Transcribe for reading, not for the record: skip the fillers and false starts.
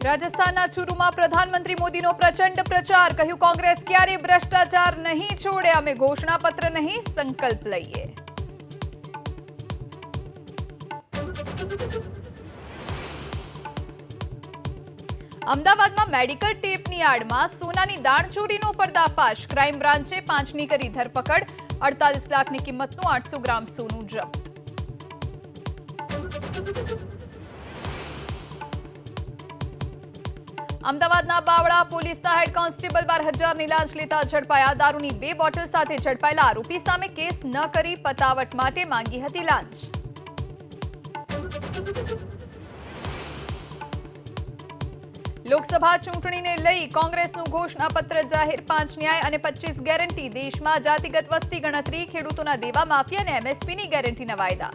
રાજસ્થાનના ચૂરુમાં પ્રધાનમંત્રી મોદીનો પ્રચંડ પ્રચાર, કહ્યું કોંગ્રેસ ક્યારે ભ્રષ્ટાચાર નહીં છોડે, અમે ઘોષણાપત્ર નહીં સંકલ્પ લઈએ. અમદાવાદમાં મેડિકલ ટેપની આડમાં સોનાની દાણચોરીનો પર્દાફાશ, ક્રાઇમ બ્રાન્ચે 5ની કરી ધરપકડ, 48 લાખની કિંમતનું 800 ગ્રામ સોનું જપ્ત. અમદાવાદના બાવળા પોલીસના હેડ કોન્સ્ટેબલ 12,000ની લાંચ લેતા ઝડપાયા, દારૂની 2 બોટલ સાથે ઝડપાયેલા આરોપી સામે કેસ ન કરી પતાવટ માટે માંગી હતી લાંચ. લોકસભા ચૂંટણીને લઈ કોંગ્રેસનું ઘોષણાપત્ર જાહેર, 5 ન્યાય અને 25 ગેરંટી, દેશમાં જાતિગત વસ્તી ગણતરી, ખેડૂતોના દેવા માફી અને એમએસપીની ગેરંટીના વાયદા.